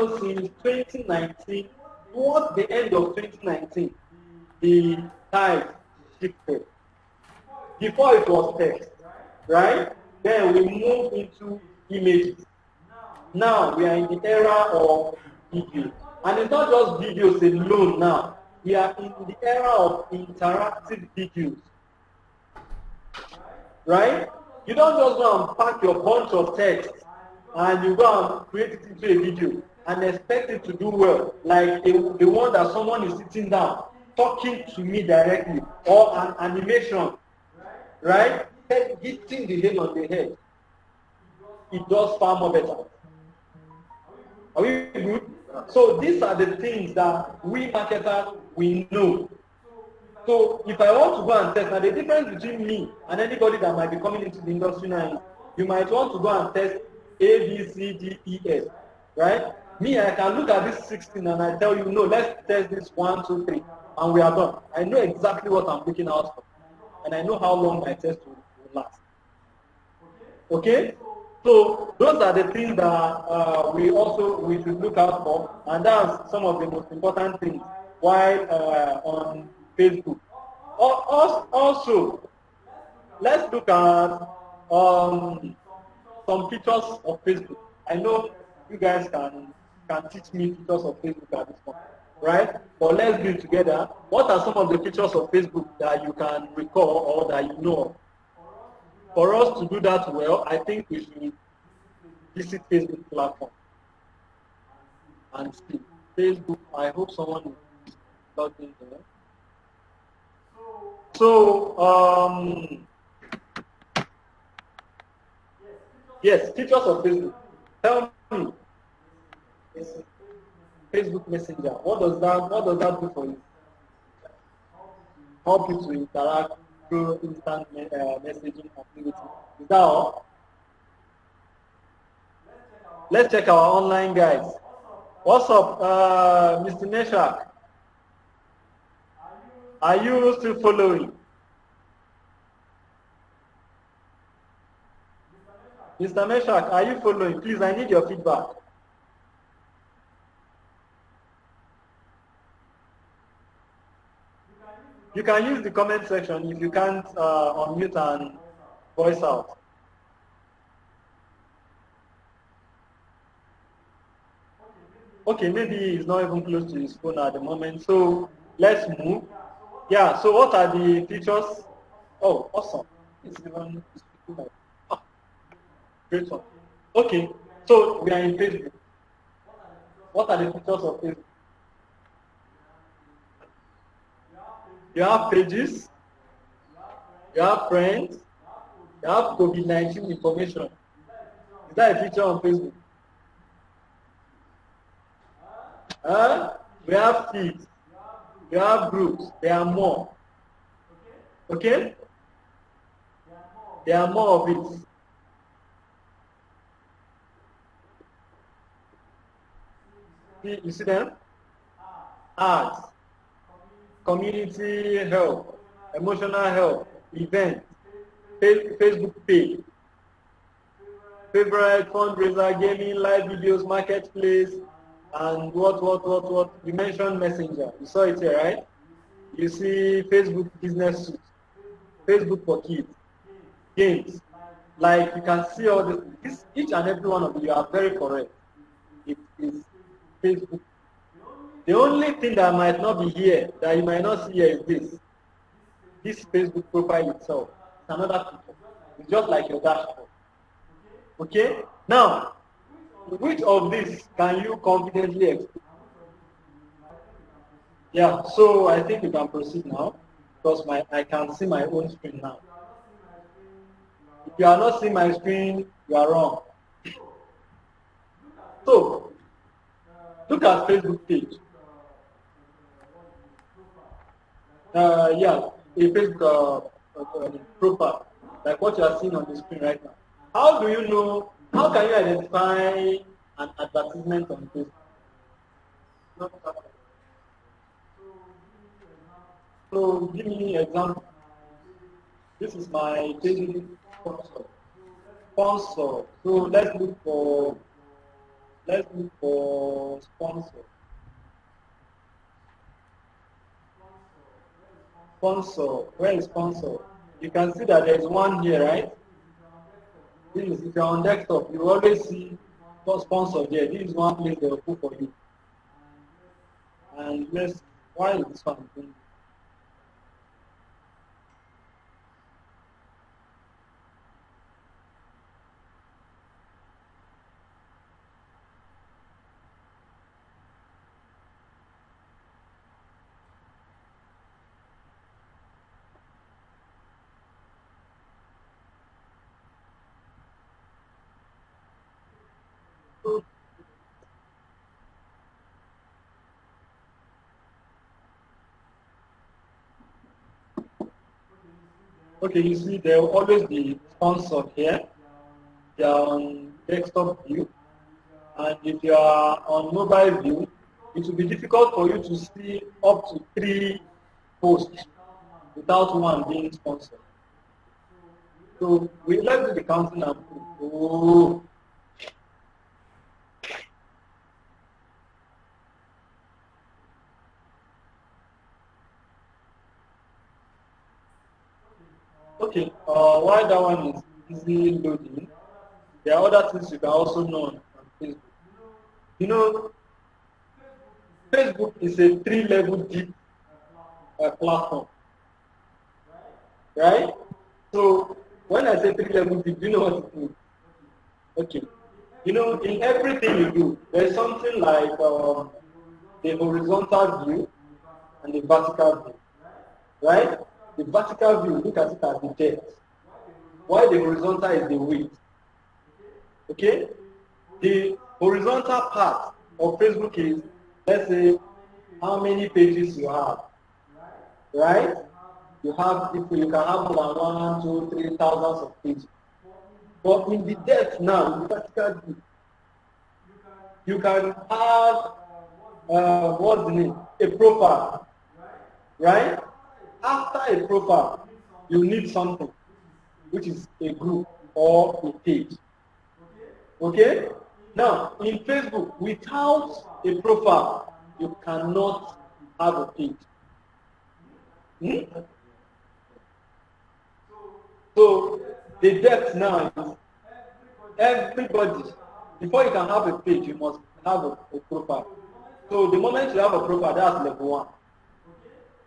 know since 2019, towards the end of 2019, the tide shifted. Before it was text, right? Then we moved into images. Now we are in the era of video. And it's not just videos alone now. We are in the era of interactive videos. Right? You don't just go and pack your bunch of text and you go and create it into a video and expect it to do well, like the one that someone is sitting down talking to me directly, or an animation, right? Hitting the nail on the head. It does far more better. Are we good? So these are the things that we marketers, we know. So if I want to go and test, now the difference between me and anybody that might be coming into the industry now is, you might want to go and test A, B, C, D, E, F, right? Me, I can look at this 16 and I tell you, no, let's test this 1, 2, 3, and we are done. I know exactly what I'm looking out for, and I know how long my test will last. Okay? So those are the things that we should look out for, and that's some of the most important things while on Facebook. Also, let's look at some features of Facebook. I know you guys can teach me features of Facebook at this point, right? But let's do it together. What are some of the features of Facebook that you can recall or that you know of? For us to do that well, I think we should visit Facebook platform and see. Facebook, I hope someone is logged in there. So, yes, features of Facebook. Tell me, Facebook Messenger. What does that do for you? Help you to interact through instant messaging activity. Is that all? Let's check our online guys. What's up, Mr. Meshach? Are you still following? Mr. Meshach, are you following? Please, I need your feedback. You can use the comment section if you can't unmute and voice out. Okay, maybe he's not even close to his phone at the moment, so let's move. Yeah, so what are the features? Oh, awesome. It's even great one. Okay, so we are in Facebook. What are the features of Facebook? You have pages, you have friends, you have COVID-19 information. Is that a feature on Facebook? We have feeds, we have groups, there are more. Okay? There are more of it. You see them? Ads, community help, emotional help, events, Facebook page, favorite, fundraiser, gaming, live videos, marketplace, and what. You mentioned Messenger. You saw it here, right? You see Facebook business suite, Facebook for kids, games. Like you can see all this, each and every one of you are very correct. It is Facebook. The only thing that might not be here, that you might not see here, is this Facebook profile itself. It's another feature. It's just like your dashboard. Okay? Now, which of these can you confidently explain? Yeah, so I think we can proceed now, because I can see my own screen now. If you are not seeing my screen, you are wrong. So, look at Facebook page. Yeah, a Facebook profile, like what you are seeing on the screen right now. How do you know, how can you identify an advertisement on Facebook? So give me an example. This is my Facebook sponsor. So let's look for Sponsor. Sponsor. Where is sponsor? You can see that there is one here, right? This is, if you're on desktop, you always see sponsor there. This is one place they will put for you. And let's, why is this one doing? Okay, you see there will always be sponsored here. They are on desktop view. And if you are on mobile view, it will be difficult for you to see up to 3 posts without one being sponsored. So we let's do the counting and oh. Okay, while that one is easily loading, there are other things you can also know on Facebook. You know, Facebook is a 3-level deep platform, right? So when I say 3-level deep, do you know what it means? Okay. You know, in everything you do, there's something like the horizontal view and the vertical view, right? The vertical view, look at it as the depth, while the horizontal is the width. Okay? The horizontal part of Facebook is, let's say, how many pages you have, right? You have, if you can have more than 1, 2, 3 thousands of pages. But in the depth now, in the vertical view, you can have, what's the name? A profile, right? After a profile, you need something, which is a group or a page. Okay? Now, in Facebook, without a profile, you cannot have a page. So, the depth now is everybody, before you can have a page, you must have a profile. So, the moment you have a profile, that's level 1.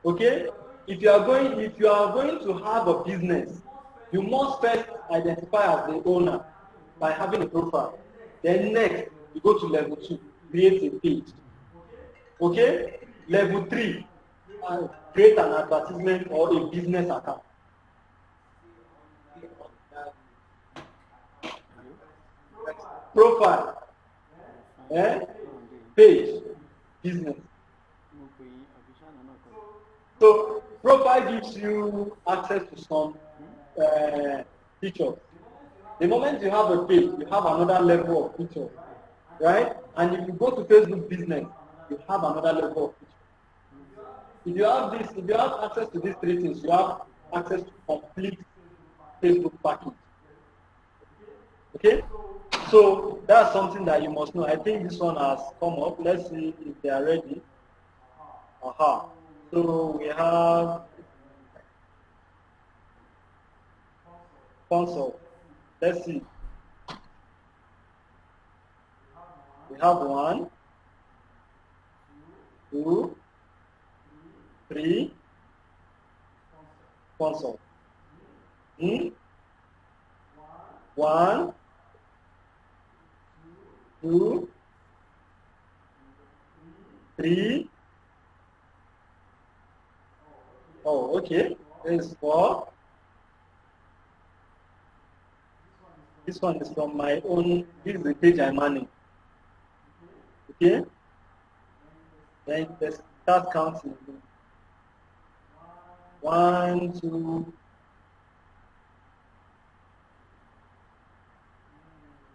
Okay? If you are going to have a business, you must first identify as the owner by having a profile. Then next, you go to level 2, create a page. Okay? Level 3, create an advertisement or a business account. Profile, page, business. So profile gives you access to some features. The moment you have a page, you have another level of features, right? And if you go to Facebook business, you have another level of features. If you have this, if you have access to these 3 things, you have access to complete Facebook package. Okay? So that's something that you must know. I think this one has come up. Let's see if they are ready. Aha. So we have console. Let's see. We have 1, 2, 3 console. 1, 2, 3. Oh, okay. There's 4. This one is from my own. This is the page I manage. Okay. Then let's start counting. 1, 2.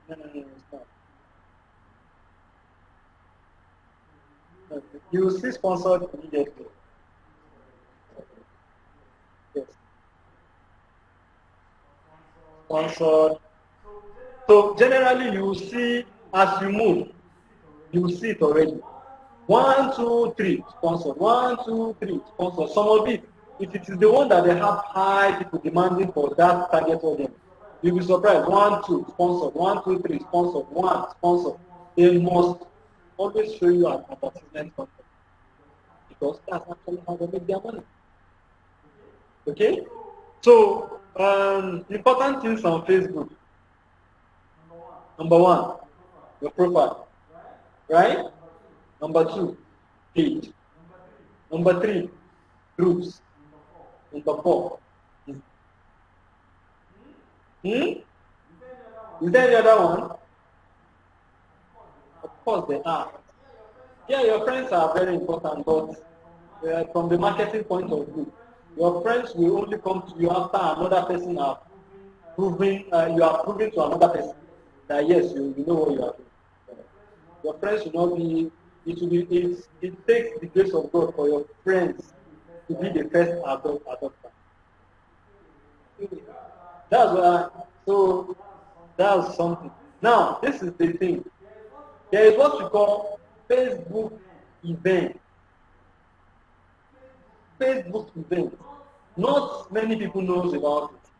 No, it's not. You will see sponsored immediately. Yes. Sponsored. So generally you will see as you move, you will see it already. 1, 2, 3 sponsored. 1, 2, 3 sponsored. Some of it, if it is the one that they have high people demanding for that target audience, you'll be surprised. 1, 2 sponsored. 1, 2, 3 sponsored. 1 sponsored. They must always show you an advertisement content because that's actually how they make their money. Okay? So, important things on Facebook. Number 1, your profile. Right? Number 2, page. Number 3, groups. Number 4. Is there any other one? Of course there are. Yeah, your friends are very important, but from the marketing point of view, your friends will only come to you after another person have proven, you are proving to another person that yes, you know what you are doing. Your friends will not be, it takes the grace of God for your friends to be the first adopter. That's why, so that's something. Now, this is the thing. There is what we call Facebook event. Facebook event. Not many people knows about it.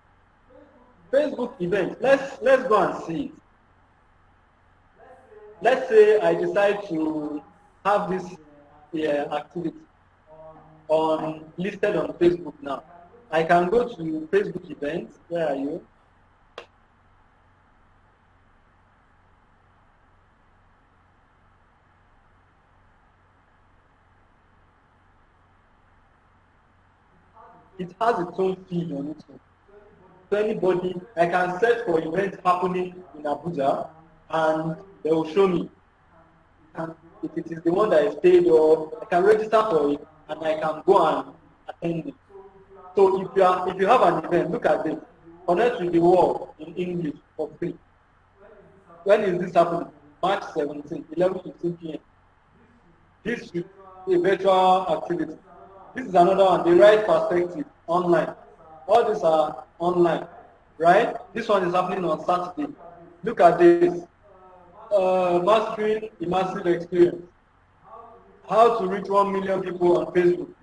Facebook event. Let's go and see it. Let's say I decide to have this activity listed on Facebook now. I can go to Facebook events. Where are you? It has its own feed on it. So anybody, I can search for events happening in Abuja, and they will show me. And if it is the one that is paid, or I can register for it, and I can go and attend it. So if you have an event, look at this. Connect with the world in English for free. When is this happening? March 17, 11:15 p.m. This is a virtual activity. This is another one, the right perspective, online. All these are online, right? This one is happening on Saturday. Look at this. Mastering immersive experience. How to reach 1 million people on Facebook.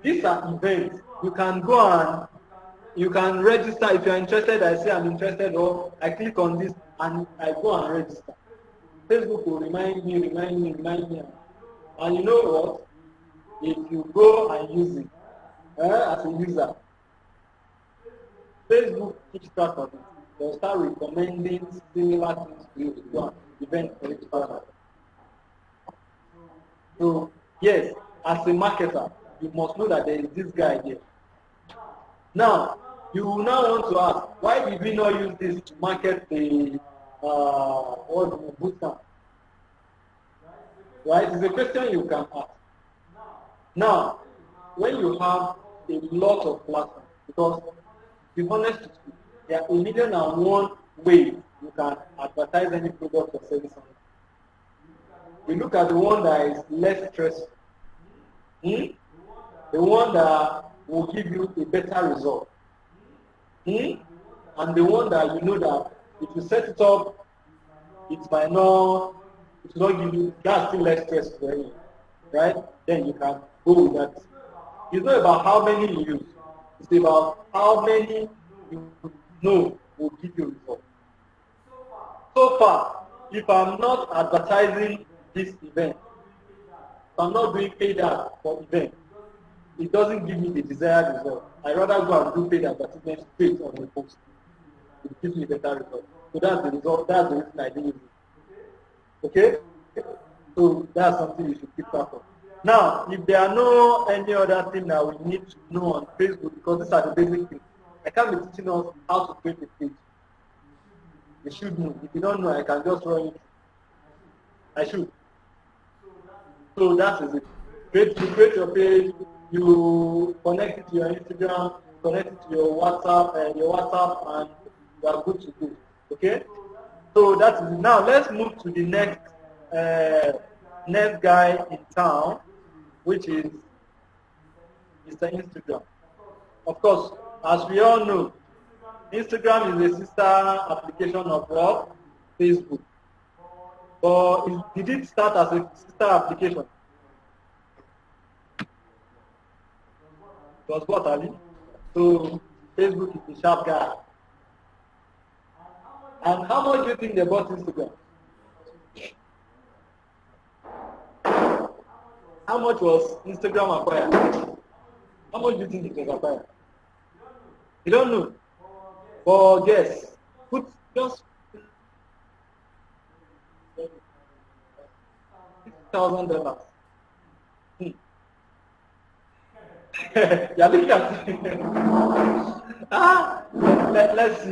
These are events. You can go and you can register. If you're interested, I say I'm interested, or I click on this and I go and register. Facebook will remind me. And you know what? If you go and use it as a user, Facebook keeps track of it. They'll start recommending similar things to you to go and event for each other. So yes, as a marketer, you must know that there is this guy here. Now, you will now want to ask, why did we not use this to market the bootcamp? Right? It's a question you can ask. Now, when you have a lot of platforms, because to be honest with you, there are 1,000,001 ways you can advertise any product or service on it. We look at the one that is less stressful, the one that will give you a better result, and the one that you know that if you set it up, it will not give you, that's still less stress for you, right? Then you can go with that. It's not about how many you use, it's about how many you know will give you results. So far, if I'm not advertising this event, if I'm not doing paid ad for event, it doesn't give me the desired result. I rather go and do paid advertisement straight on the post. It gives me better result. So that's the result. That's the reason I didn't use it. Okay? So that's something you should keep track of. Now, if there are no any other thing that we need to know on Facebook, because these are the basic things, I can't be teaching us how to create a page. You should know. If you don't know, I can just run it. I should. So that is it. You create your page, you connect it to your Instagram, connect it to your WhatsApp, and you are good to go. Okay? So that is it. Now let's move to the next guy in town, which is Mr. Instagram. Of course, as we all know, Instagram is a sister application of Facebook. But did it start as a sister application? was what, Ali? So Facebook is the sharp guy. And how much do you think they bought Instagram? How much was Instagram acquired? How much do you think it was acquired? You don't know. But guess. Put just $6,000. You're looking at it. Let's see.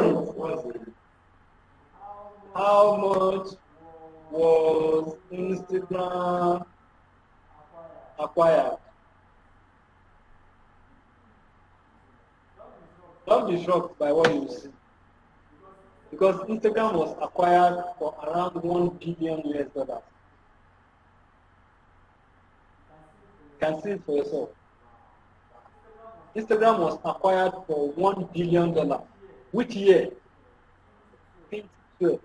How much was Instagram acquired? Don't be shocked by what you see. Because Instagram was acquired for around $1 billion US. You can see it for yourself. Instagram was acquired for $1 billion. Which year? 2012.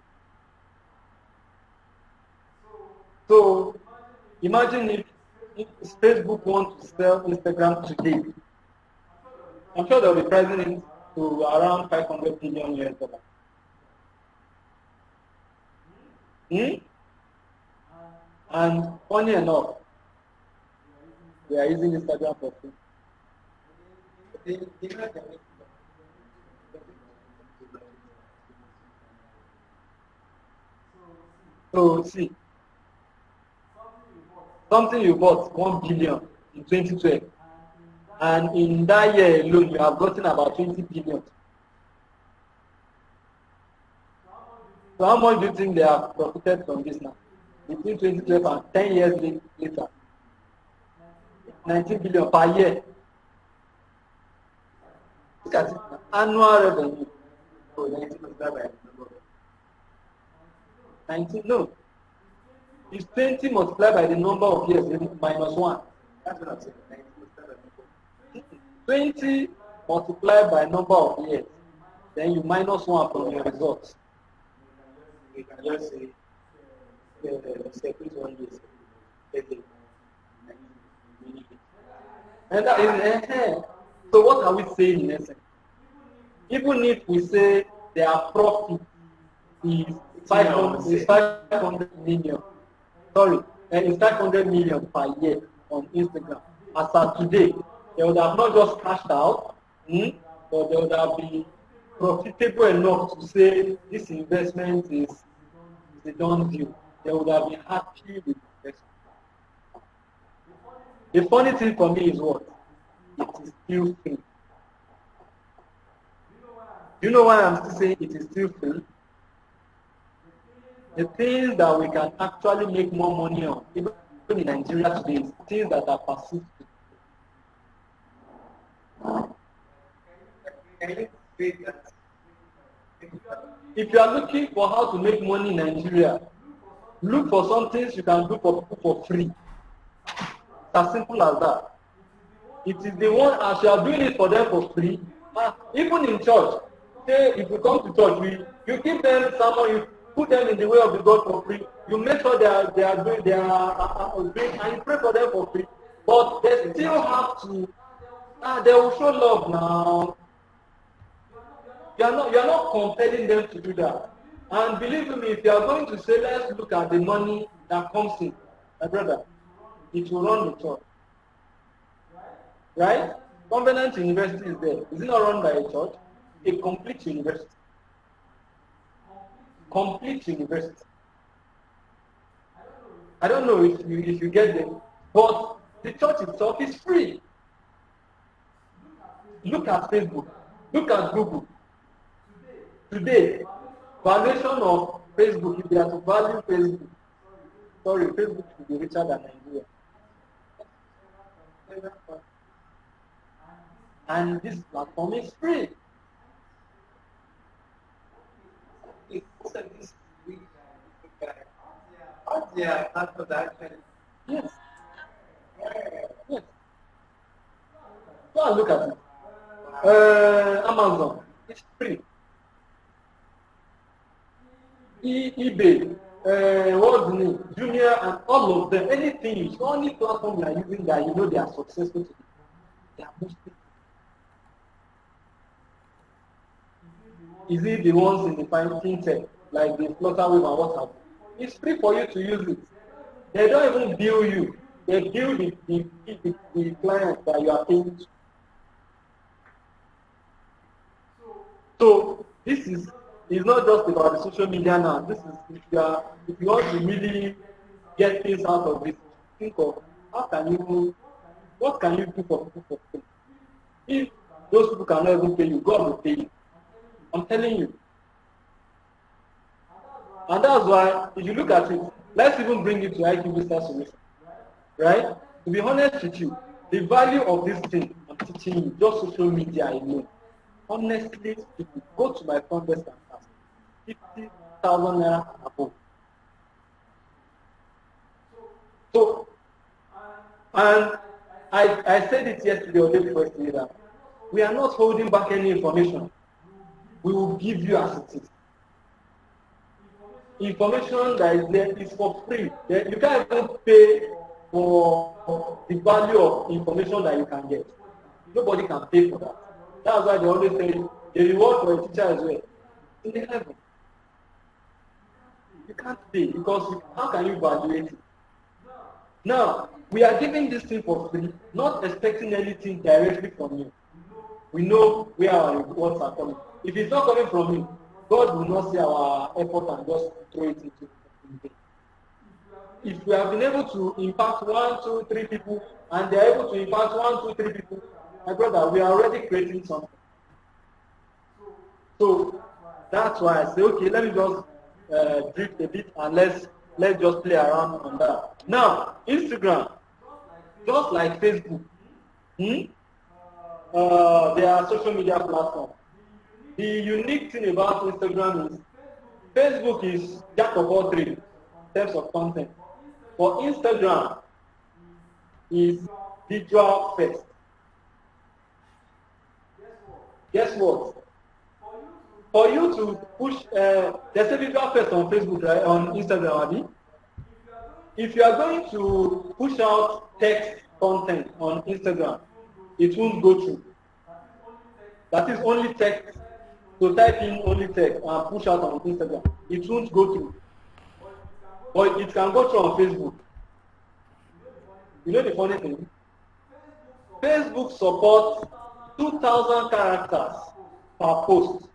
So imagine if Facebook wants to sell Instagram today. I'm sure they'll be pricing it to around $500 billion US. And funny enough, we are using Instagram for free. So see, something you bought 1 billion in 2012, and in that year alone you have gotten about 20 billion. So how much do you think they have profited from this now? Between 2012 and 10 years later, 19 billion per year. Look at it, annual revenue. Oh, 19 multiplied by 19, no. It's 20 multiplied by the number of years minus 1. That's what I'm saying. 20 multiplied by number of years. Then you minus 1 from your results. You can just say, separate 1 year. And that is, so what are we saying in essence? Even if we say their profit is 500 million, sorry, it's 500 million per year on Instagram. As of today, they would have not just cashed out, but they would have been profitable enough to say this investment is a done deal. They would have been happy with the investment. The funny thing for me is what? It is still free. Do you know why I'm still saying it is still free? The things that we can actually make more money on, even in Nigeria today, is things that are perceived. If you are looking for how to make money in Nigeria, look for some things you can do for people for free. It's as simple as that. It is the one, as you are doing it for them for free, even in church. Say if you come to church, you give them someone, you put them in the way of the God for free. You make sure they are doing, and you pray for them for free. But they still have to. They will show love now. You are not compelling them to do that. And believe me, if you are going to say, let's look at the money that comes in, my brother, it will run the church. Right? Covenant University is there. Is it not run by a church? A complete university. Complete university. I don't know if you get them, but the church itself is free. Look at Facebook. Look at Google. Today, valuation of Facebook, if they are to value Facebook, sorry, Facebook should be richer than Nigeria. And this platform is free. Yes. Yes. Go and look at it. Amazon, it's free. eBay, what's the name? Junior and all of them, anything, any platform you are using that you know they are successful today, they are mostly. Is it the ones in the fintech, like the Flutterwave and what have you? It's free for you to use it. They don't even bill you. They bill the client that you are paying to. So this is it's not just about the social media now. This is if you want to really get things out of this, think of what can you do for people for free? If those people cannot even pay you, God will pay you. I'm telling you. And that's why, if you look at it, let's even bring it to IQ Business Solution. Right? To be honest with you, the value of this thing I'm teaching you, just social media alone, honestly, if you go to my front desk and ask, 50,000 naira and above. So, and I said it yesterday or day before yesterday that we are not holding back any information. We will give you as it is. Information that is there is for free. You can't even pay for the value of information that you can get. Nobody can pay for that. That's why they always say the reward for a teacher is where? In the heaven. You can't pay because how can you evaluate it? Now, we are giving this thing for free, not expecting anything directly from you. We know where our rewards are coming. If it's not coming from you, God will not see our effort and just throw it into it. If we have been able to impact 1, 2, 3 people, and they are able to impact 1, 2, 3 people, my brother, we are already creating something. So that's why I say, okay, let me just drift a bit and let's just play around on that. Now, Instagram, just like Facebook, they are social media platforms. The unique thing about Instagram is Facebook is jack of all trades in terms of content. For Instagram is visual first. Guess what? For you to push, there's a visual first on Facebook, right? On Instagram, Abby. If you are going to push out text content on Instagram, it won't go through. That is only text. So type in only text and push out on Instagram. It won't go through. But it can go through on Facebook. You know the funny thing? Facebook supports 2,000 characters per post.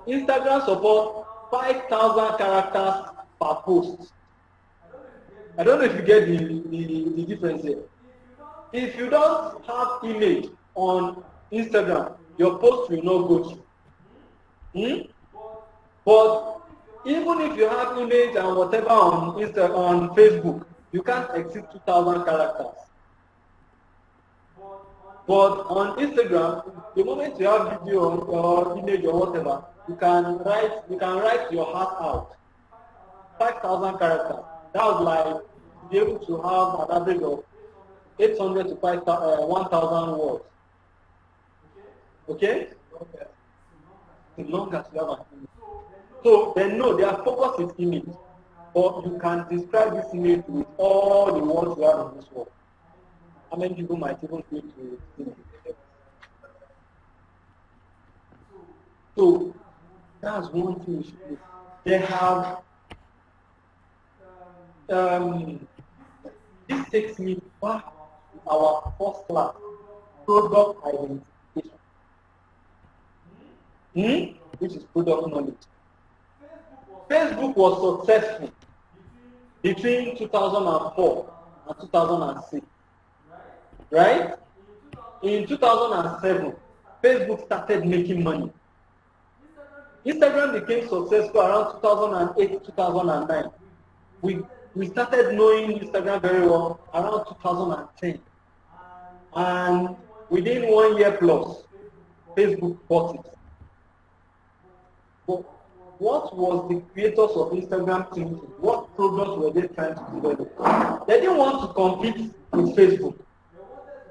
Instagram supports 5,000 characters per post. I don't know if you get the difference here. If you don't have image on Instagram, your post will not go through. But even if you have image and whatever on Facebook, you can't exceed 2,000 characters. But on Instagram, the moment you have video or image or whatever, you can write your heart out. 5,000 characters. That was like to be able to have an average of 800 to 1,000 words. Okay? The longest you have an image. So they know their focus is image. But you can describe this image with all the words you have in this world. How many people might even click to see it? So that's one thing we should do. They have this takes me back to our first class, product identification. Which is product knowledge. Facebook was successful between 2004 and 2006. Right? In 2007, Facebook started making money. Instagram became successful around 2008, 2009. We started knowing Instagram very well around 2010. And within 1 year plus, Facebook bought it. But what was the creators of Instagram thinking? What products were they trying to develop? They didn't want to compete with Facebook.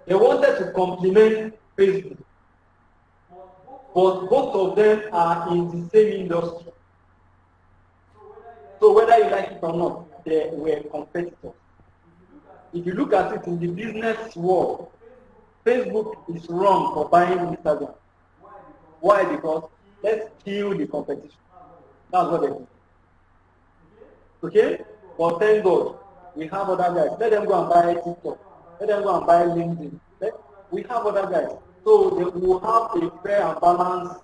They wanted to complement Facebook. But both of them are in the same industry. So whether you like it or not, they were competitors. If you look at it in the business world, Facebook is wrong for buying Instagram. Why? Because let's kill the competition. That's what they do. Okay? But thank God, we have other guys. Let them go and buy TikTok. Let them go and buy LinkedIn. We have other guys. So we will have a fair and balanced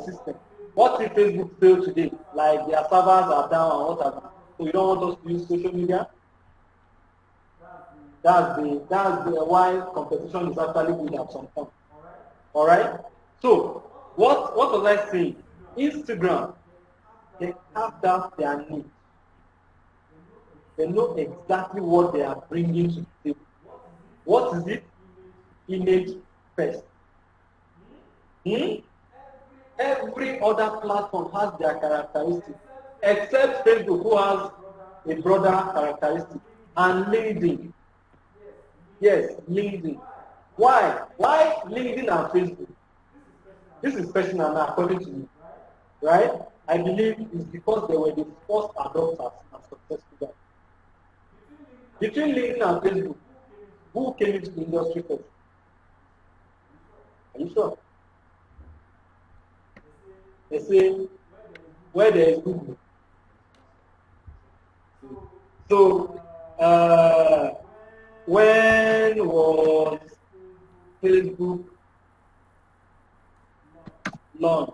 system. What if Facebook failed today? Like their servers are down and whatever. So you don't want us to use social media? That's the why competition is actually good at some point. Alright? So what was I saying? Instagram, they carved out their need. They know exactly what they are bringing to the table. What is it? Image first. Every other platform has their characteristics, except Facebook, who has a broader characteristic, and LinkedIn. Yes, LinkedIn. Why? Why LinkedIn and Facebook? This is personal now, according to me. Right? I believe it's because they were the first adopters and successful guys. Between LinkedIn and Facebook, who came into the industry first? Are you sure? They say, where there is Google. So, when was Facebook launched?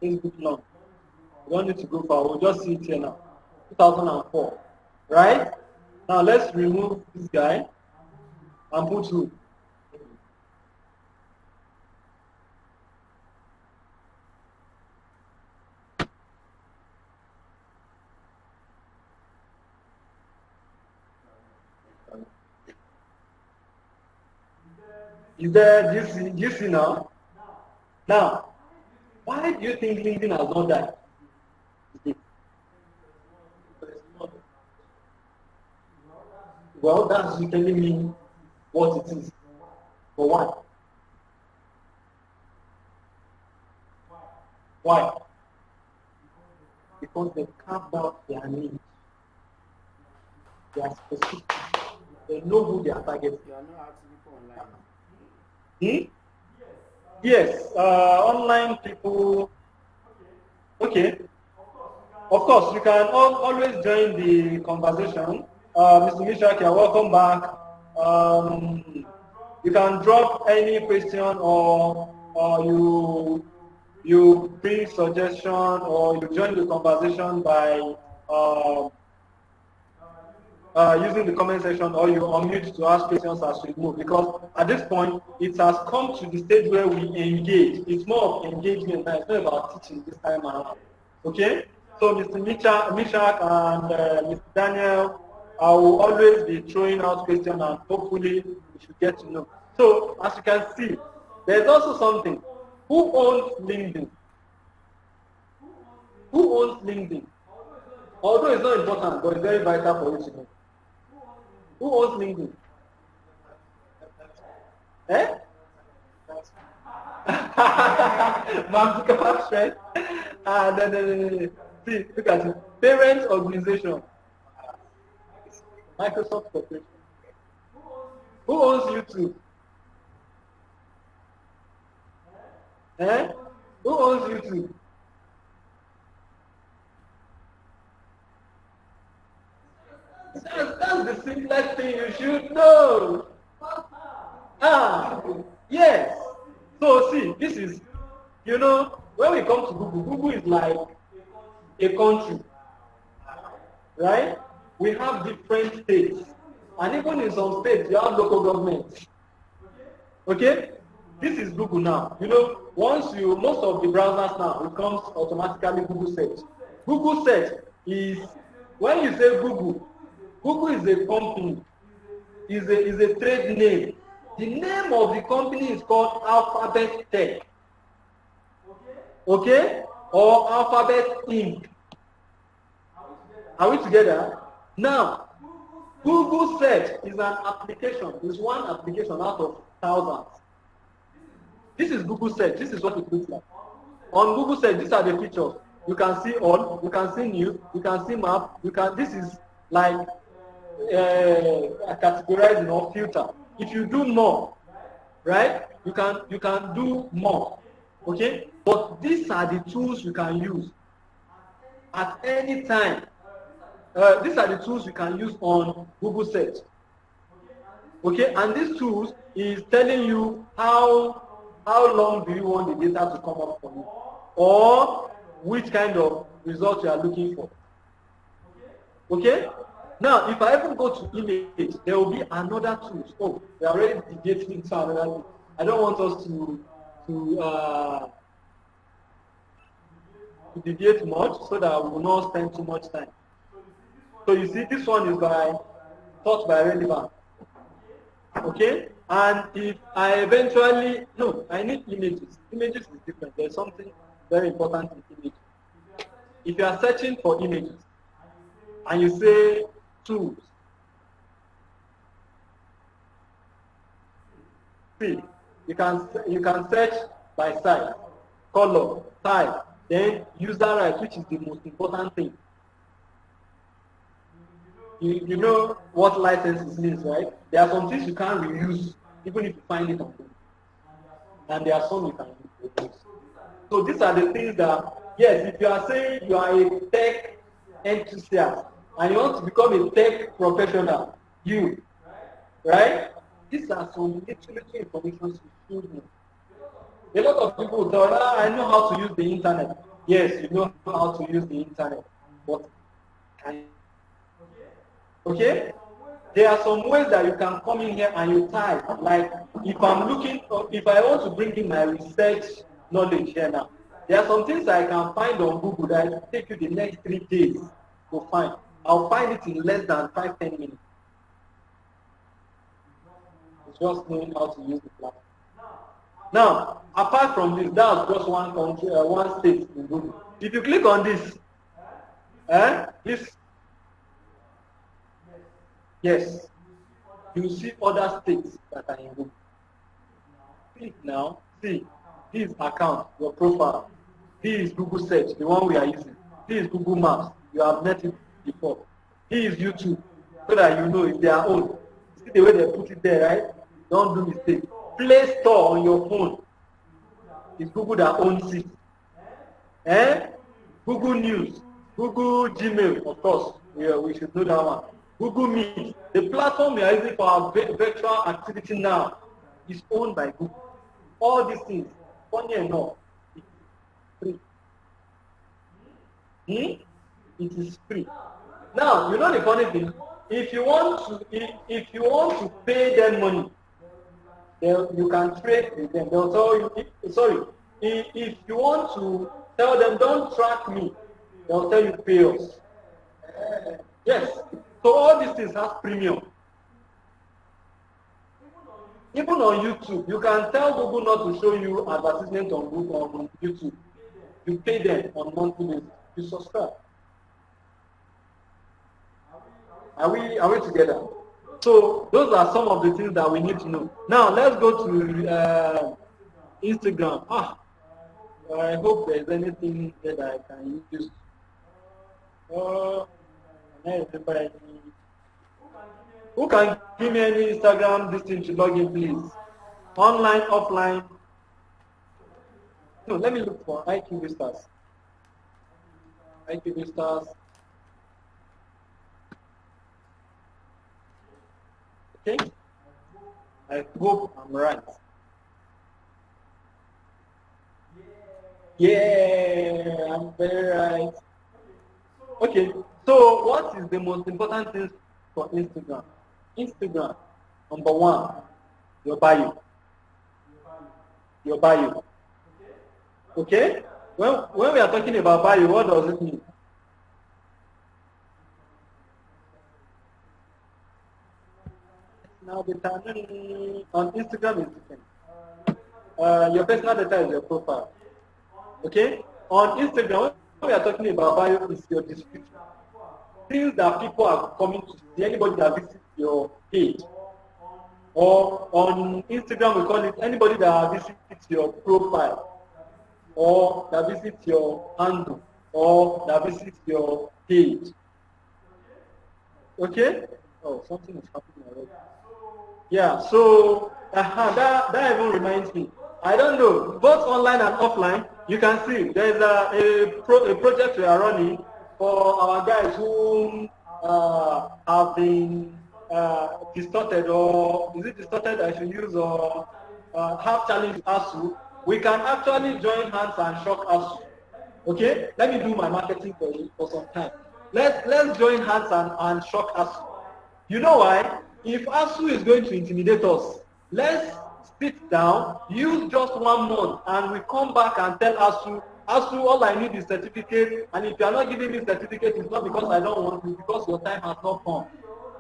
Facebook launch. We don't need to go far. We'll just see it here now. 2004. Right? Now let's remove this guy and put who? Is there, do you see now? Now, why do you think LinkedIn has not died? Well, that's you telling me what it is. For why? Why? Because they carved out their needs. They are specific. They know who they are targeting. You are not actually online. Yes, online people. Okay. Of course, you can always join the conversation. Mr. Mishak, you're welcome back. You can drop any question or you bring suggestion or you join the conversation by using the comment section, or you unmute to ask questions as we move, because at this point it has come to the stage where we engage. It's more of engagement now. It's not about teaching this time around. Okay? So Mr. Mishak and Mr. Daniel, I will always be throwing out questions and hopefully we should get to know. So as you can see, there's also something. Who owns LinkedIn? Who owns LinkedIn? Although it's not important, but it's very vital for you to know. Who owns LinkedIn? Eh? Mamtika friend. No. See, look at it. Parent organization. Microsoft Corporation. Who owns YouTube? Eh? Who owns YouTube? That's the simplest thing you should know. Yes. So see, this is, when we come to Google, Google is like a country, right? We have different states, and even in some states, you have local governments. Okay? This is Google now. Most of the browsers now, it comes automatically Google search. Google search is, when you say Google is a company, is a trade name. The name of the company is called Alphabet Tech. Okay? Or Alphabet Inc. Are we together? Now, Google Search is an application. It's one application out of thousands. This is Google Search. This is what it looks like. On Google Search, these are the features. You can see all. You can see news. You can see map. This is like categorize or filter. If you do more, right, you can do more. Okay, but these are the tools you can use at any time. These are the tools you can use on Google search. Okay, and these tools is telling you how long do you want the data to come up for you, or which kind of result you are looking for. Okay, now if I even go to image, there will be another tool. Oh, we are already deviating into another thing. I don't want us to deviate much so that we will not spend too much time. So you see, this one is taught by relevant. Okay, and if I eventually I need images. Images is different. There's something very important in images. If you are searching for images and you say tools, see, you can search by size, color, type, then user rights, which is the most important thing. You know what licenses means, right? There are some things you can't reuse, even if you find it on Google. And there are some you can reuse. So these are the things that, yes, if you are saying you are a tech enthusiast and you want to become a tech professional, right? These are some little information you should know. A lot of people tell, I know how to use the internet. Yes, you know how to use the internet. But okay? There are some ways that you can come in here and you type. Like if I want to bring in my research knowledge here now, there are some things I can find on Google that will take you the next 3 days to find. I'll find it in less than 5-10 minutes. It's just knowing how to use the platform. Now, apart from this, that's just one country, one state in Google. If you click on this, yes, you see other states that are in Google. Click now, see, this is account, your profile. This is Google search, the one we are using. This is Google Maps, you have met it before. This is YouTube, so that you know it's their own. See the way they put it there, right? Don't do mistake. Play Store on your phone. It's Google that owns it. Google News, Google Gmail, of course, we should know that one. Google Meet, the platform we are using for our virtual activity now is owned by Google. All these things, funny enough, it is free. It is free. Now, you know the funny thing, if you want to pay them money, you can trade with them. They'll tell you, if you want to tell them, don't track me, they'll tell you pay us. Yes. So all these things have premium. Even on YouTube, you can tell Google not to show you advertisement on Google on YouTube. You pay them on monthly basis. You subscribe. Are we together? So those are some of the things that we need to know. Now let's go to Instagram. I hope there's anything that I can use. Who can give me any Instagram this thing to log in, please? Online, offline. No, let me look for IQ Vistas. IQ Vistas. Okay. I hope I'm right. Yeah, I'm very right. Okay. So what is the most important thing for Instagram? Instagram, number one, your bio. Your bio. Okay? When we are talking about bio, what does it mean? Now the time on Instagram is different. Your personal data is your profile. Okay? On Instagram, when we are talking about bio, is your description. Things that people are coming to see, anybody that visits your page. Or on Instagram, we call it anybody that visits your profile, or that visits your handle, or that visits your page. Okay? Oh, something is happening already. Yeah, so that even reminds me. I don't know, both online and offline, you can see there's a project we are running for our guys who have been distorted, or is it distorted I should use, or have challenge ASU. We can actually join hands and shock ASU. Okay, let me do my marketing for you for some time. Let's join hands and shock ASU. You know why? If ASU is going to intimidate us, let's sit down, use just 1 month, and we come back and tell ASU, all I need is certificate, and if you are not giving me certificate, it's not because I don't want to, because your time has not come.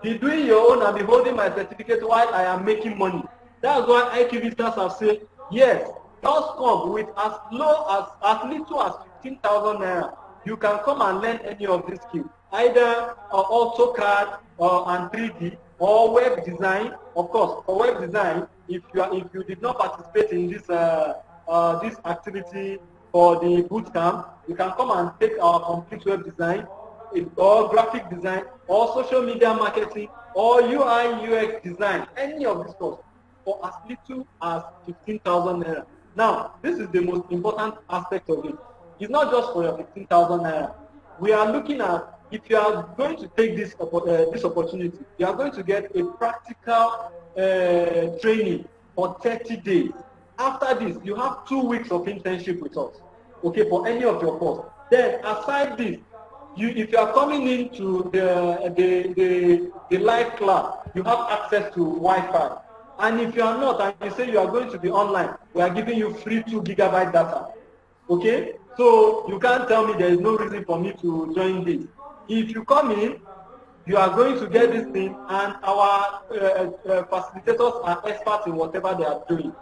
Be doing your own and be holding my certificate while I am making money. That's why IQ visitors have said, yes, just come with as little as 15,000 naira. You can come and learn any of these skills, either AutoCAD and 3D or web design. Of course, for web design, if you did not participate in this activity for the boot camp, you can come and take our complete web design, or graphic design, or social media marketing, or UI UX design, any of these courses, for as little as 15,000 naira. Now, this is the most important aspect of it. It's not just for your 15,000 naira. We are looking at, if you are going to take this opportunity, you are going to get a practical training for 30 days. After this, you have 2 weeks of internship with us, okay, for any of your course. Then, aside this, if you are coming into the live class, you have access to Wi-Fi. And if you are not, and you say you are going to be online, we are giving you free 2 GB data. Okay? So you can't tell me there is no reason for me to join this. If you come in, you are going to get this thing, and our facilitators are experts in whatever they are doing.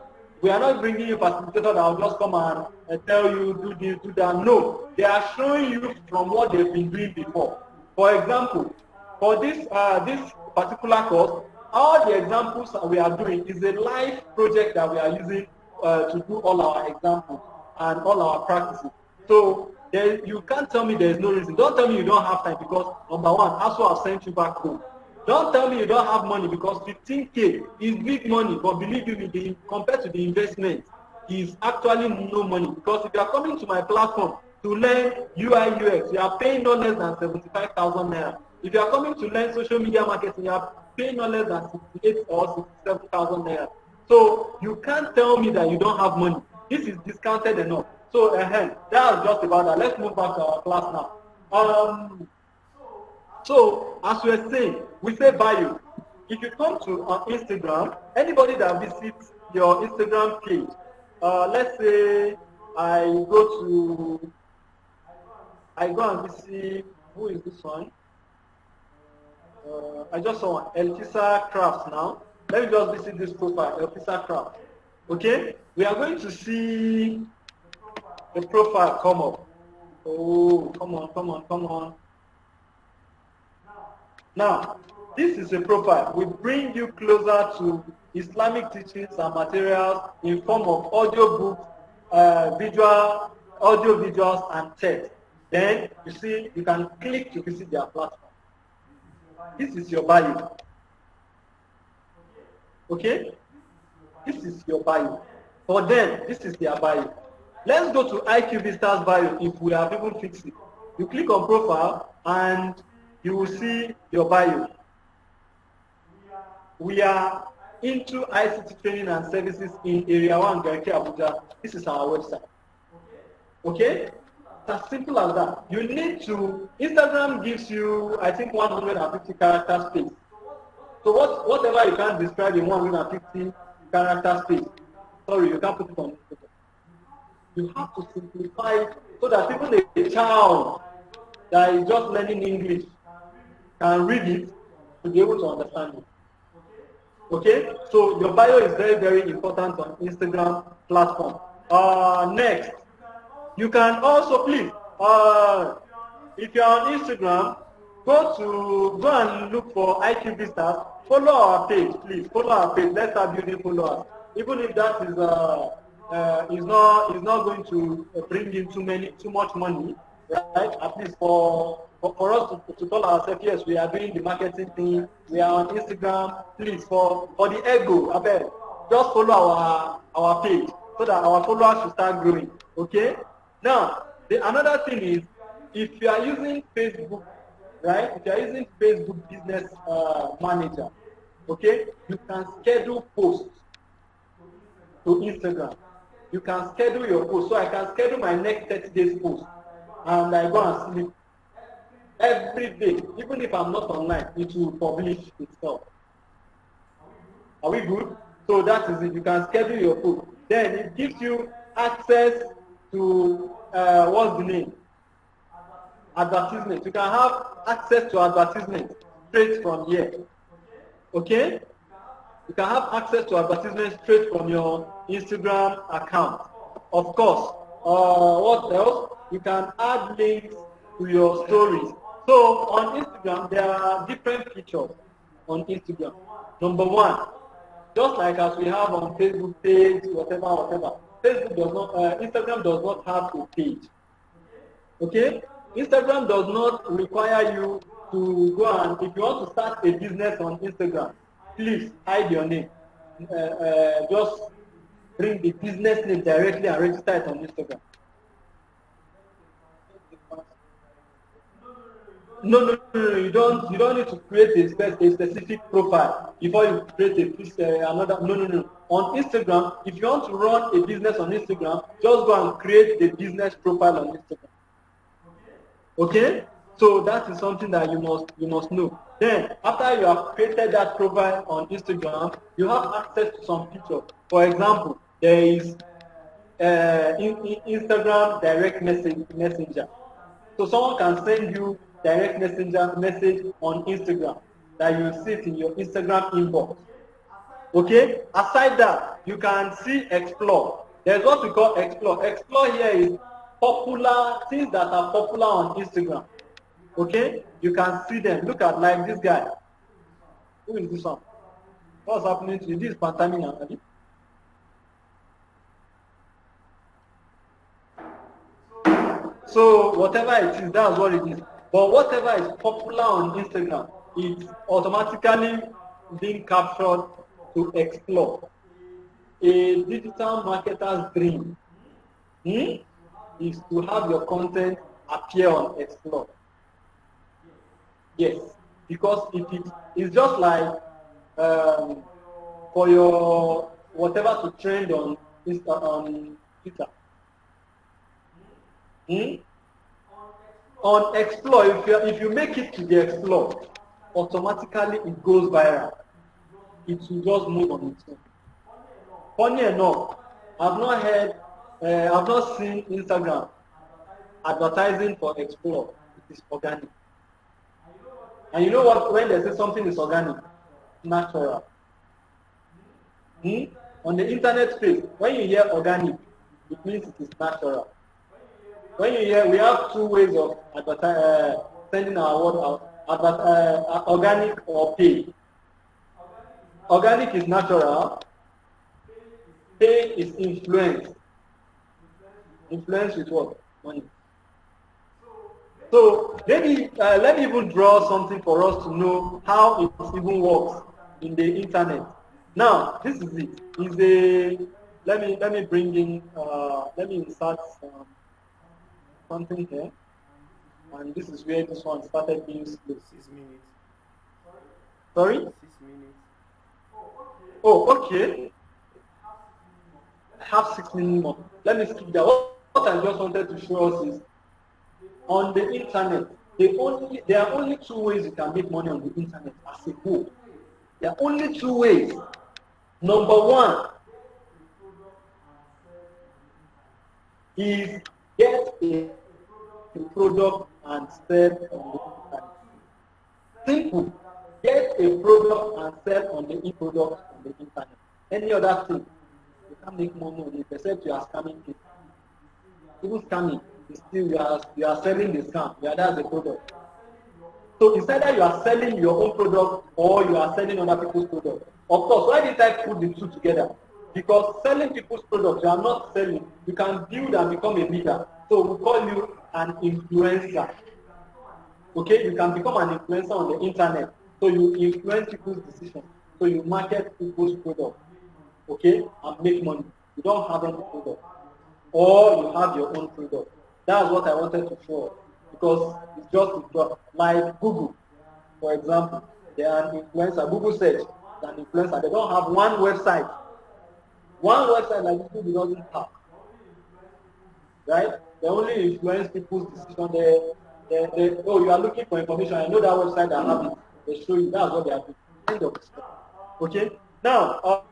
We are not bringing you facilitators that will just come and tell you, do this, do that. No, they are showing you from what they've been doing before. For example, for this particular course, all the examples that we are doing is a live project that we are using to do all our examples and all our practices. So you can't tell me there is no reason. Don't tell me you don't have time, because number one, ASU have sent you back home. Don't tell me you don't have money, because 15K is big money, but believe me, compared to the investment, is actually no money. Because if you are coming to my platform to learn UI UX, you are paying no less than 75,000 naira. If you are coming to learn social media marketing, you are paying no less than 68 or 67,000 naira. So you can't tell me that you don't have money. This is discounted enough. So that's just about that. Let's move back to our class now. So as we are saying, we say bio. If you come to Instagram, anybody that visits your Instagram page, let's say I go and visit, who is this one? I just saw Eltisa Crafts now. Let me just visit this profile, Eltisa Crafts. Okay? We are going to see the profile come up. Oh, come on. Now, this is a profile. We bring you closer to Islamic teachings and materials in form of audio books, audio visuals, and text. Then, you see, you can click to visit their platform. This is your bio. Okay? This is your bio. For them, this is their bio. Let's go to IQ Vistas bio if we have even fixed it. You click on profile and you will see your bio. We are into ICT training and services in Area 1, Garki, Abuja. This is our website. Okay? It's as simple as that. You need to, Instagram gives you, I think, 150 character space. So whatever you can describe in 150 character space, sorry, you can't put it on Instagram. You have to simplify it so that even a child that is just learning English can read it to be able to understand it. Okay? So your bio is very, very important on Instagram platform. Next, you can also please, if you're on Instagram, go and look for IQ Vistas. Follow our page, please. Follow our page. Let's start building followers. Even if that is not going to bring in too much money, right? At least for for us to tell ourselves, yes, we are doing the marketing thing, we are on Instagram, please, for the ego, I beg, just follow our page so that our followers should start growing. Okay? Now, another thing is, if you are using Facebook, right? If you are using Facebook Business Manager, okay, you can schedule posts to Instagram. You can schedule your post. So I can schedule my next 30 days post, and I go and sleep every day. Even if I'm not online, it will publish itself. Are we good? So that is it. You can schedule your post. Then it gives you access to what's the name? Advertisement. You can have access to advertisement straight from here. Okay? You can have access to advertisement straight from your Instagram account. Of course, what else? You can add links to your stories. So on Instagram, there are different features on Instagram. Number one, just like as we have on Facebook page, whatever. Instagram does not have a page. Okay? Instagram does not require you to go and, if you want to start a business on Instagram, please hide your name. Just bring the business name directly and register it on Instagram. No. You don't need to create a specific profile before you create another. No. On Instagram, if you want to run a business on Instagram, just go and create the business profile on Instagram. Okay? So that is something that you must know. Then, after you have created that profile on Instagram, you have access to some features. For example, there is Instagram direct messenger. So someone can send you direct message on Instagram that you see it in your Instagram inbox. Okay? Aside that, you can see explore. There's what we call explore. Explore here is popular things that are popular on Instagram. Okay? You can see them. Look at like this guy. Who is this one? What's happening to you? This is Pantamina. So whatever it is, that's what it is. But whatever is popular on Instagram, it's automatically being captured to explore. A digital marketer's dream is to have your content appear on Explore. Yes, because it's just like for your whatever to trend on Twitter. On Explore, if you make it to the Explore, automatically it goes viral. It will just move on its own. Funny enough, I've not seen Instagram advertising for Explore. It is organic. And you know what? When they say something is organic, natural. On the internet space, when you hear organic, it means it is natural. When you hear, we have two ways of sending our word out: organic or paid. Organic is natural. Paid is influence. Influence with what? Money. So maybe let me even draw something for us to know how it even works in the internet. Now this is it. Is a let me bring in let me insert something here, and this is where this one started being slow. 6 minutes. Sorry? 6 minutes. Oh, okay. I have 6 minutes more. Let me skip that. What I just wanted to show us is on the internet, there are only two ways you can make money on the internet as a whole. There are only two ways. Number one is get a product and sell on the internet. Simple. Get a product and sell on the product on the internet. Any other thing, you can't make money on it except you are scamming people. Even scamming, still you are selling the scam. That's the product. So it's either you are selling your own product or you are selling other people's product. Of course, why did I put the two together? Because selling people's products, you are not selling. You can build and become a leader. So we call you an influencer. Okay, you can become an influencer on the internet. So you influence people's decisions. So you market people's products. Okay, and make money. You don't have any product, or you have your own product. That's what I wanted to show, because it's just a job. Like Google, for example, they are an influencer. Google search is an influencer. They don't have one website. One website like Google doesn't have, right? They only influence people's decision. Oh, you are looking for information. I know that website that have it. They show you. That's what they are doing. End of story. Okay. Now,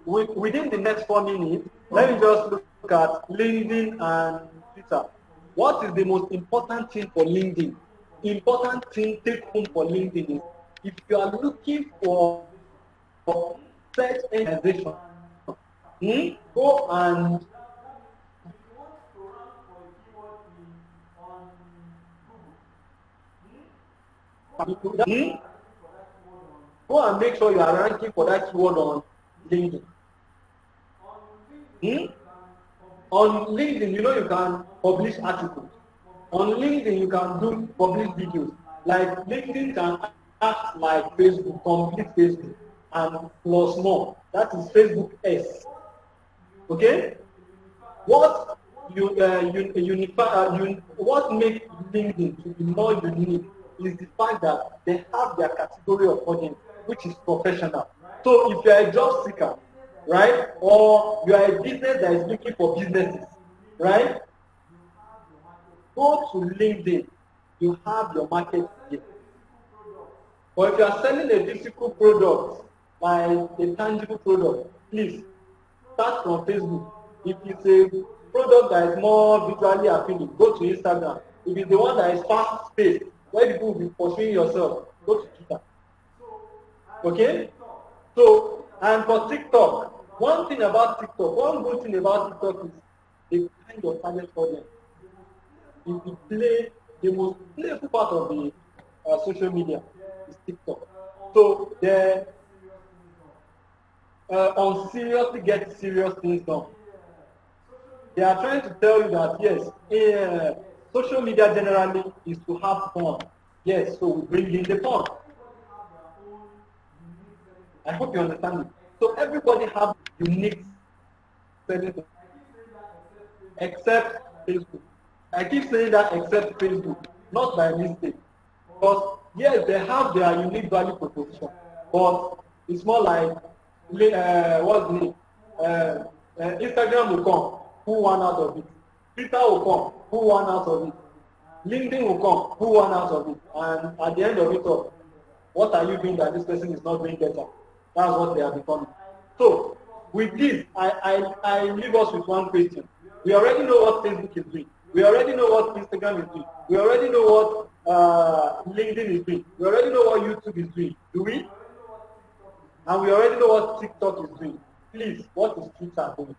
within the next 4 minutes, let me just look at LinkedIn and Twitter. What is the most important thing for LinkedIn? Important thing take home for LinkedIn is, if you are looking for search engine, go and go and make sure you are ranking for that keyword on LinkedIn. On LinkedIn, you can publish articles. On LinkedIn, you can do publish videos. Like LinkedIn can act like Facebook, complete Facebook, and plus more. That is Facebook S. Okay? What what makes LinkedIn to be more unique is the fact that they have their category of audience, which is professional. So if you are a job seeker, right, or you are a business that is looking for businesses, right, go to LinkedIn. You have your market here. But if you are selling a physical product, like a tangible product, please start from Facebook. If it's a product that is more visually appealing, go to Instagram. If it's the one that is fast-paced, where people will be pursuing yourself, go to Twitter. Okay? So, and for TikTok, one thing about TikTok, one good thing about TikTok is the kind of target audience. If you play, the most playful part of the social media is TikTok. So they on seriously get serious things done. They are trying to tell you that yes, social media generally is to have fun. Yes, so we bring in the fun. I hope you understand it. So everybody have unique selling except Facebook. I keep saying that except Facebook, not by mistake. Because yes, they have their unique value proposition, but it's more like what's the name? Instagram will come, pull one out of it. Twitter will come, pull one out of it. LinkedIn will come, pull one out of it. And at the end of it all, what are you doing that this person is not doing better? That's what they are becoming. So, with this, I leave us with one question. We already know what Facebook is doing. We already know what Instagram is doing. We already know what LinkedIn is doing. We already know what YouTube is doing. Do we? And we already know what TikTok is doing. Please, what is Twitter doing?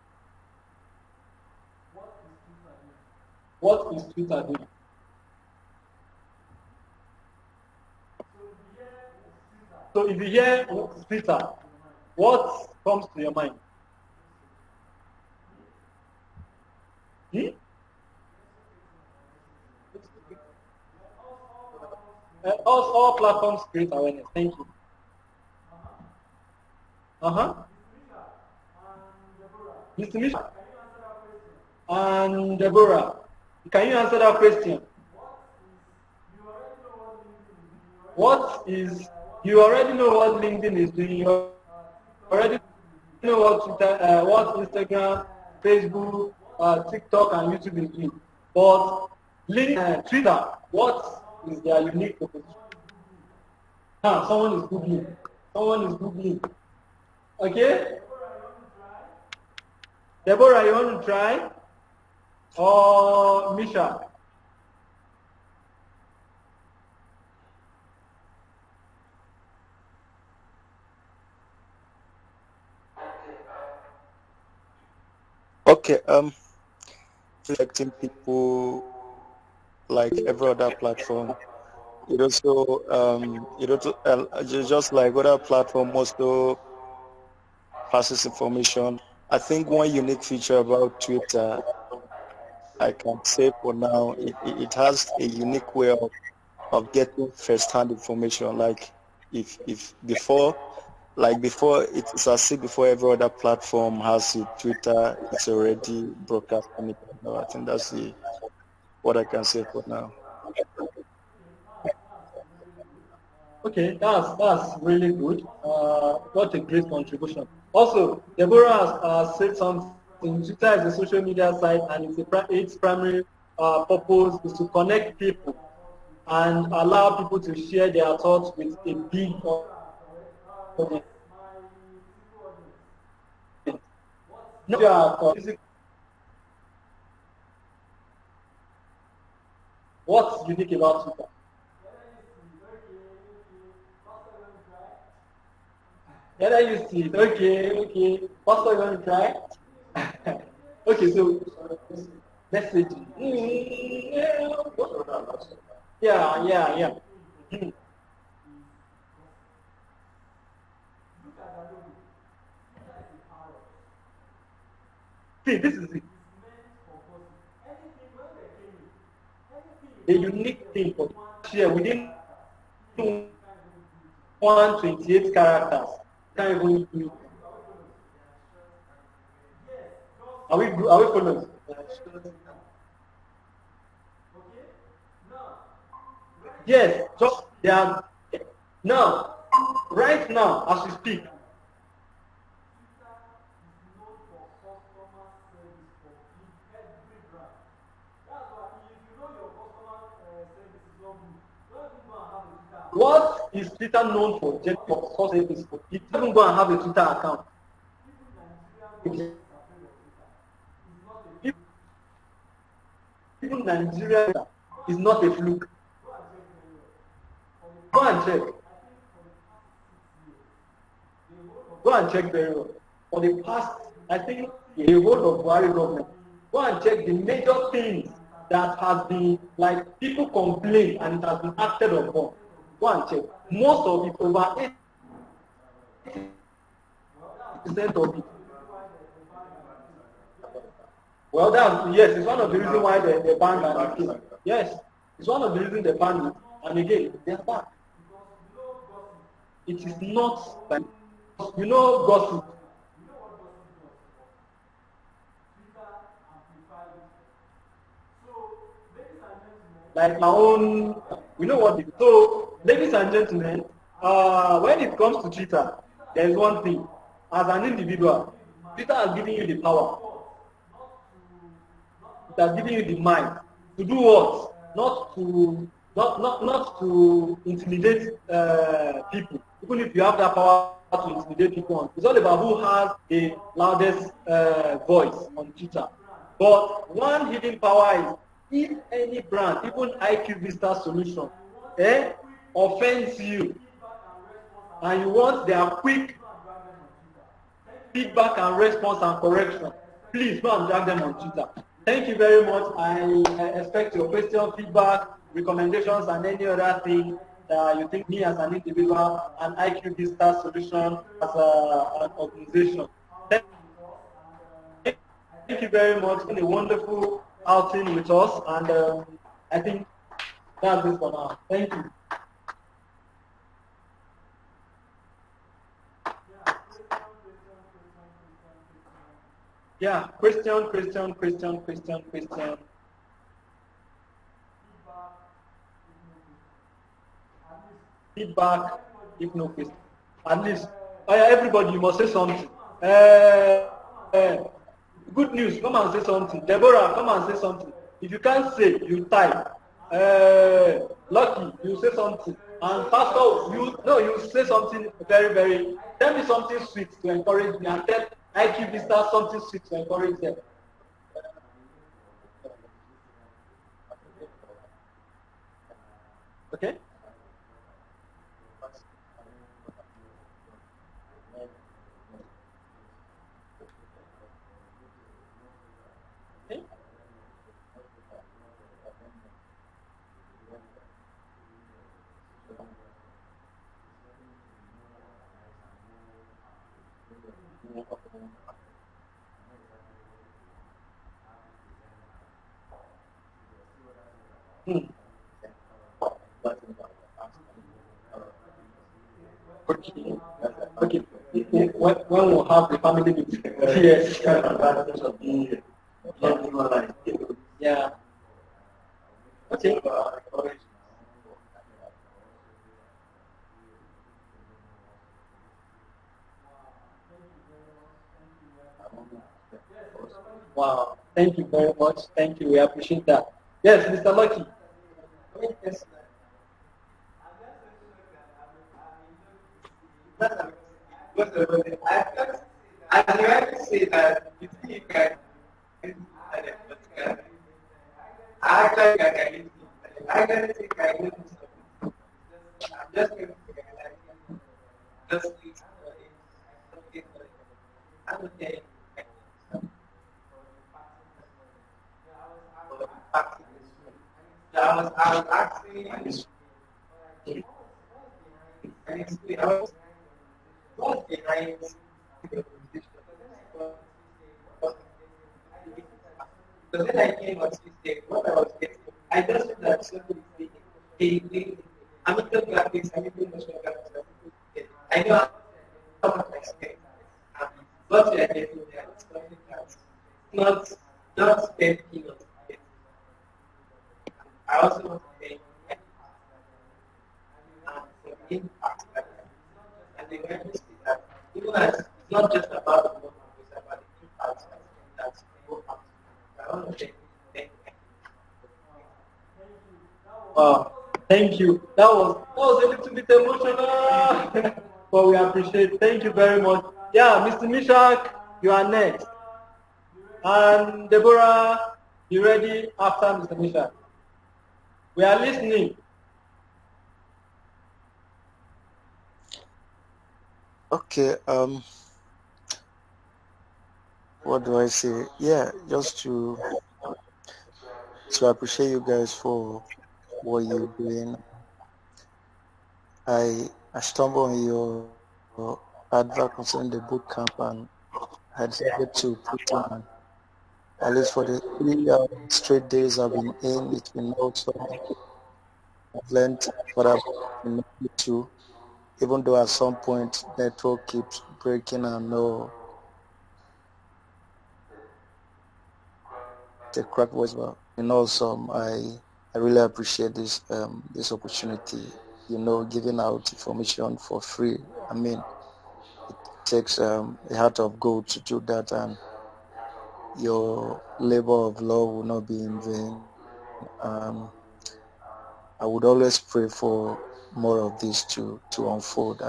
What is Twitter doing? So if you hear Twitter, what comes to your mind? All platforms create awareness. Thank you. Mr. Misha and Deborah, can you answer that question? What is, you already know what LinkedIn is doing, you already know what Twitter, what Instagram, Facebook, TikTok, and YouTube is doing. But Twitter, what is their unique proposition? Now, someone is Googling. Someone is Googling. Okay? Deborah, you want to try? Or Misha? Okay, affecting people like every other platform. Just like other platform also passes information. I think one unique feature about Twitter I can say for now, it has a unique way of getting first-hand information. Like if before, like before, it's as if before every other platform has it, Twitter, it's already broadcasting it. No, I think that's what I can say for now. Okay, that's really good. What a great contribution. Also, Deborah has said something. Twitter is a social media site, and its primary purpose is to connect people and allow people to share their thoughts with a big audience. No, what's unique about Twitter? Yeah, you see it. Okay, okay. Pastor, you want to try? Okay, so message. Yeah, yeah, yeah. Hmm. See, this is it. The unique thing for share within 128 characters. Can't even do it. Are we following? Yes, just they are now, right now, as we speak. What is Twitter known for? Just for source service. You even go and have a Twitter account. Even Nigeria is not a fluke. Go and check. Go and check very well. For the past, I think, the whole of Buhari government, go and check the major things that has been, like, people complain and it has been acted upon. Go and check. Most of it, over 80% of it. Well, yes, it's one of the reasons why they banned and again. Yes, it's one of the reasons they banned it, and again, they are back. It is not, you know, gossip. Like my own, we know what it is. So, ladies and gentlemen, when it comes to Twitter, there is one thing. As an individual, Twitter has given you the power. It has given you the mind to do what? Not to intimidate people. Even if you have that power to intimidate people, it's all about who has the loudest voice on Twitter. But one hidden power is if any brand, even IQ Vista Solution, offends you and you want their quick feedback and response and correction, please go and drag them on Twitter. Thank you very much. I expect your question, feedback, recommendations, and any other thing that you think me as an individual and IQ Vista Solution as an organization. Thank you very much. It's been a wonderful outing with us, and I think that's it for now. Thank you. Yeah, question. Feedback, if no question. At least, everybody, you must say something. Good news, come and say something. Deborah, come and say something. If you can't say, you type. Lucky, you say something. And Pastor, you say something very, very, tell me something sweet to encourage me, and tell IQ Vista something sweet to encourage them. Okay? Okay? Hmm. Okay. Okay. When we'll have the family meeting. Yes. Yeah. Okay. Wow. Thank you very much. Thank you. We appreciate that. Yes, Mr. Lucky. Yes. I try to say that you see, you can I actually can use it. I can think I use it. I'm just going to like just something I would say for practice. So I was asking and explain I was what's behind the organization. So then I came on Tuesday, what I was getting, I just feel that somebody is saying, hey, I'm into graphics, I'm into motion graphics. I know how much I spend. And what we are getting there is something that's not spent peanuts. I also want to thank for the impact that and the awareness that even as it's not just about the work, it's about the impact that people have. I want to thank thank you. That was a little bit emotional, but we appreciate. Thank you very much. Yeah, Mr. Mishak, you are next. And Deborah, you ready after Mr. Mishak? We are listening. Okay. What do I say? Yeah, just to appreciate you guys for what you're doing. I stumbled on your advert concerning the boot camp, and I decided to put in, and at least for the 3 straight days I've been in, it's been awesome. I've learned what I've been able to, even though at some point network keeps breaking and no the crack voice, but awesome. I really appreciate this opportunity. Giving out information for free. I mean, it takes a heart of gold to do that, and your labor of love will not be in vain. I would always pray for more of this to unfold.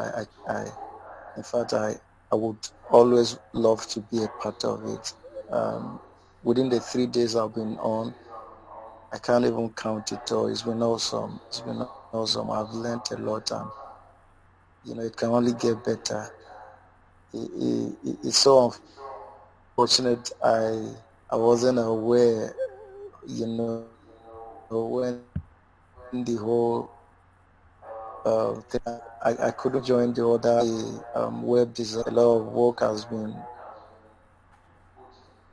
In fact, I would always love to be a part of it. Um, Within the 3 days I've been on, I can't even count it all. It's been awesome. It's been awesome. I've learned a lot, and it can only get better. It's so unfortunate. I wasn't aware. When the whole thing, I couldn't join the other web design. A lot of work has been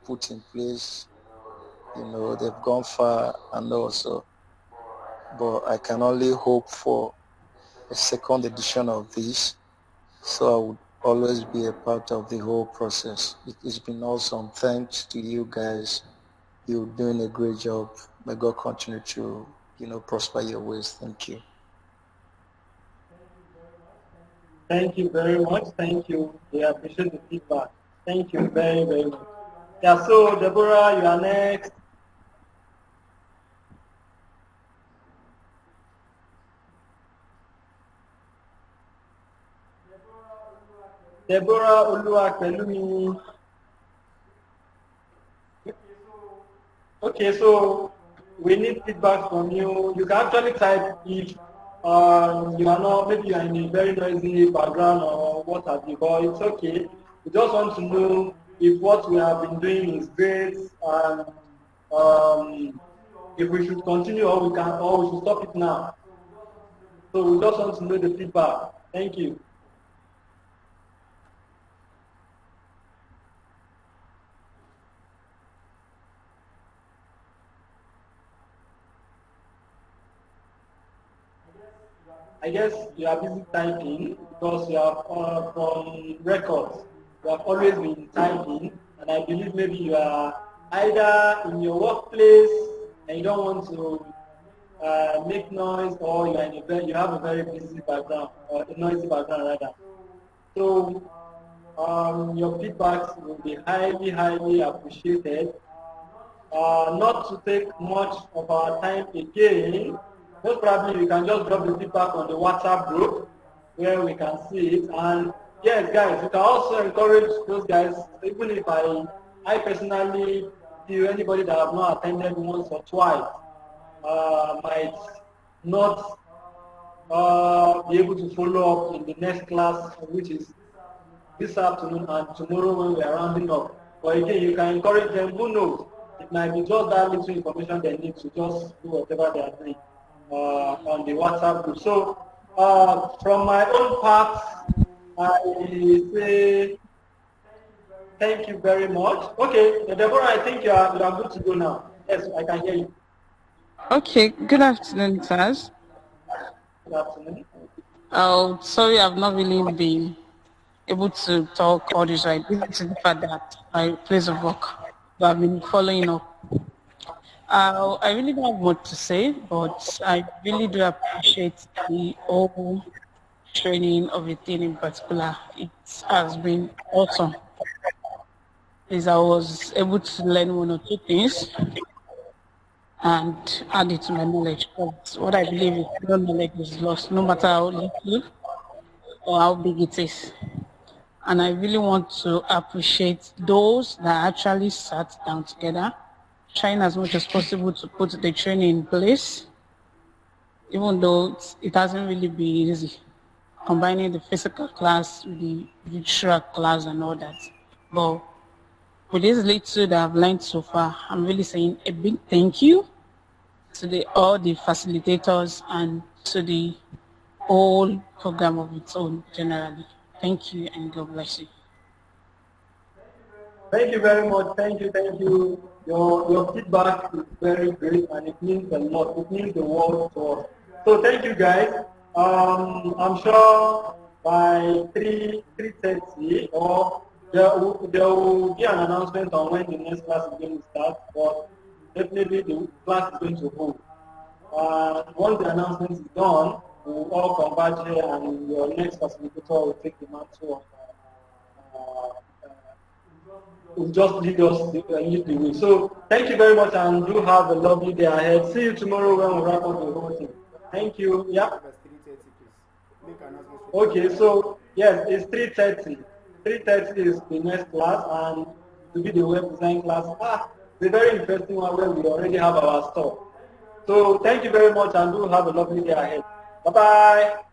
put in place. They've gone far, and also, but I can only hope for a second edition of this. So I would always be a part of the whole process. It's been awesome. Thanks to you guys. You're doing a great job. May God continue to, prosper your ways. Thank you. Thank you very much. Thank you. We appreciate the feedback. Thank you very, very much. Yeah, so Deborah, you are next. Deborah Oluwapelumi. Okay, so we need feedback from you. You can actually type if you are not, maybe you are in a very noisy background or what have you, but it's okay. We just want to know if what we have been doing is great and if we should continue or we should stop it now. So we just want to know the feedback. Thank you. I guess you are busy typing because you have from records. You have always been typing, and I believe maybe you are either in your workplace and you don't want to make noise, or you are in you have a very busy background, or a noisy background rather. So your feedbacks will be highly, highly appreciated. Not to take much of our time again, most probably you can just drop the feedback on the WhatsApp group where we can see it. And yes, guys, you can also encourage those guys, even if I personally feel anybody that have not attended once or twice might not be able to follow up in the next class, which is this afternoon and tomorrow when we are rounding up. But again, you can encourage them. Who knows? It might be just that little information they need to just do whatever they are doing on the WhatsApp group. So from my own part, I say thank you very much. Okay, Deborah, I think you are good to go now. Yes, I can hear you. Okay, good afternoon, sirs. Good afternoon. Oh, sorry, I've not really been able to talk all this right due to the fact that my place of work, but I've been following up. I really don't have much to say, but I really do appreciate the whole training of a thing in particular. It has been awesome. Is I was able to learn one or two things and add it to my knowledge. But what I believe is no knowledge is lost, no matter how little or how big it is. And I really want to appreciate those that actually sat down together, trying as much as possible to put the training in place, even though it hasn't really been easy, combining the physical class with the virtual class and all that. But with this little that I've learned so far, I'm really saying a big thank you to all the facilitators and to the whole program of its own generally. Thank you and God bless you. Thank you very much. Thank you. Thank you. Your feedback is very great and it means a lot. It means the world to us. So thank you guys. I'm sure by 3:30 or there will be an announcement on when the next class is going to start, but definitely the class is going to hold. Once the announcement is done, we will all converge here and your next facilitator will take the mantle of will just lead us lead the way. So thank you very much and do have a lovely day ahead. See you tomorrow when we wrap up the whole thing. Thank you. Yeah. Okay, so yes, it's 3:30. 3:30 is the next class and to be the web design class. It's a very interesting one where we already have our stuff. So thank you very much and do have a lovely day ahead. Bye bye.